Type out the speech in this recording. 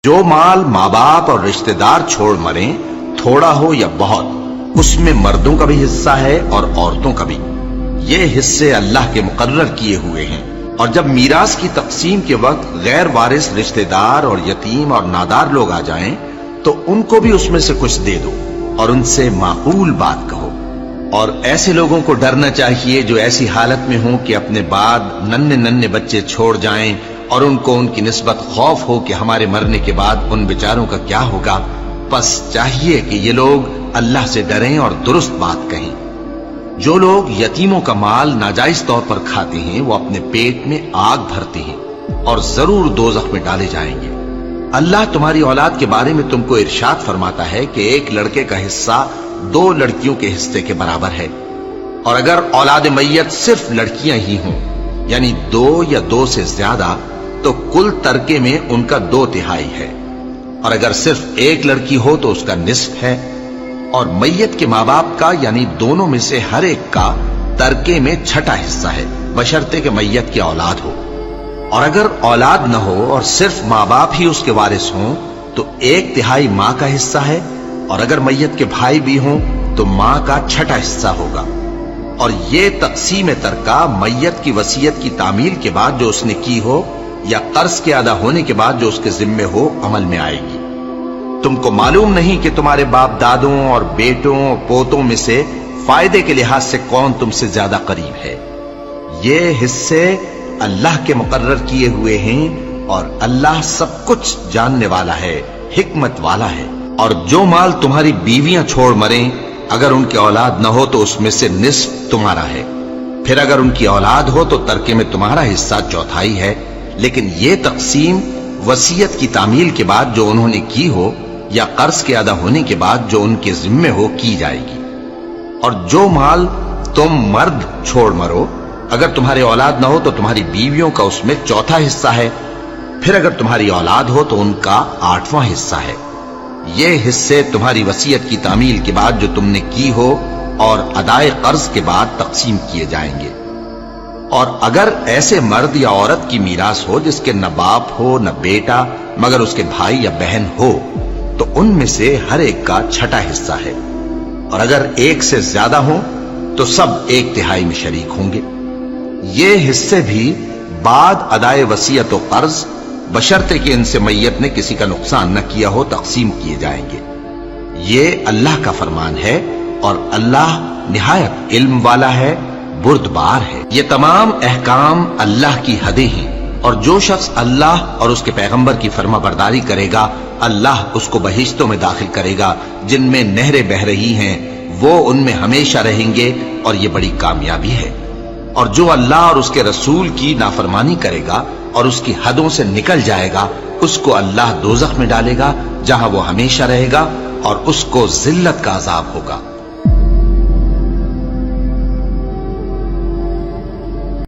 جو مال ماں باپ اور رشتہ دار چھوڑ مریں، تھوڑا ہو یا بہت، اس میں مردوں کا بھی حصہ ہے اور عورتوں کا بھی۔ یہ حصے اللہ کے مقرر کیے ہوئے ہیں۔ اور جب میراث کی تقسیم کے وقت غیر وارث رشتہ دار اور یتیم اور نادار لوگ آ جائیں تو ان کو بھی اس میں سے کچھ دے دو اور ان سے معقول بات کہو۔ اور ایسے لوگوں کو ڈرنا چاہیے جو ایسی حالت میں ہوں کہ اپنے بعد ننھے ننھے بچے چھوڑ جائیں اور ان کو ان کی نسبت خوف ہو کہ ہمارے مرنے کے بعد ان بیچاروں کا کیا ہوگا۔ پس چاہیے کہ یہ لوگ اللہ سے ڈریں اور درست بات کہیں۔ جو لوگ یتیموں کا مال ناجائز طور پر کھاتے ہیں وہ اپنے پیٹ میں آگ بھرتے ہیں اور ضرور دوزخ میں ڈالے جائیں گے۔ اللہ تمہاری اولاد کے بارے میں تم کو ارشاد فرماتا ہے کہ ایک لڑکے کا حصہ 2 لڑکیوں کے حصے کے برابر ہے، اور اگر اولاد میت صرف لڑکیاں ہی ہوں یعنی 2 یا 2 سے زیادہ تو کل ترکے میں ان کا 2/3 ہے، اور اگر صرف ایک لڑکی ہو تو اس کا نصف ہے، اور میت کے ماں باپ کا یعنی دونوں میں سے ہر ایک کا ترکے میں 6واں حصہ ہے، بشرطے کہ میت کی اولاد ہو۔ اور اگر اولاد نہ ہو اور صرف ماں باپ ہی اس کے وارث ہوں تو 1/3 ماں کا حصہ ہے، اور اگر میت کے بھائی بھی ہوں تو ماں کا 6واں حصہ ہوگا۔ اور یہ تقسیم ترکہ میت کی وصیت کی تعمیل کے بعد جو اس نے کی ہو یا قرض کے ادا ہونے کے بعد جو اس کے ذمے ہو عمل میں آئے گی۔ تم کو معلوم نہیں کہ تمہارے باپ دادوں اور بیٹوں اور پوتوں میں سے فائدے کے لحاظ سے کون تم سے زیادہ قریب ہے۔ یہ حصے اللہ کے مقرر کیے ہوئے ہیں اور اللہ سب کچھ جاننے والا ہے، حکمت والا ہے۔ اور جو مال تمہاری بیویاں چھوڑ مریں اگر ان کی اولاد نہ ہو تو اس میں سے نصف تمہارا ہے، پھر اگر ان کی اولاد ہو تو ترکے میں تمہارا حصہ 1/4 ہے، لیکن یہ تقسیم وصیت کی تعمیل کے بعد جو انہوں نے کی ہو یا قرض کے ادا ہونے کے بعد جو ان کے ذمے ہو کی جائے گی۔ اور جو مال تم مرد چھوڑ مرو اگر تمہاری اولاد نہ ہو تو تمہاری بیویوں کا اس میں 1/4 حصہ ہے، پھر اگر تمہاری اولاد ہو تو ان کا 8واں حصہ ہے۔ یہ حصے تمہاری وصیت کی تعمیل کے بعد جو تم نے کی ہو اور ادائے قرض کے بعد تقسیم کیے جائیں گے۔ اور اگر ایسے مرد یا عورت کی میراث ہو جس کے نہ باپ ہو نہ بیٹا مگر اس کے بھائی یا بہن ہو تو ان میں سے ہر ایک کا 6واں حصہ ہے، اور اگر ایک سے زیادہ ہوں تو سب 1/3 میں شریک ہوں گے۔ یہ حصے بھی بعد ادائے وصیت و قرض بشرطے کہ ان سے میت نے کسی کا نقصان نہ کیا ہو تقسیم کیے جائیں گے۔ یہ اللہ کا فرمان ہے اور اللہ نہایت علم والا ہے، بردبار ہے۔ یہ تمام احکام اللہ کی حدیں ہیں، اور جو شخص اللہ اور اس کے پیغمبر کی فرما برداری کرے گا اللہ اس کو بہشتوں میں داخل کرے گا جن میں نہریں بہ رہی ہیں، وہ ان میں ہمیشہ رہیں گے، اور یہ بڑی کامیابی ہے۔ اور جو اللہ اور اس کے رسول کی نافرمانی کرے گا اور اس کی حدوں سے نکل جائے گا اس کو اللہ دوزخ میں ڈالے گا جہاں وہ ہمیشہ رہے گا، اور اس کو ذلت کا عذاب ہوگا۔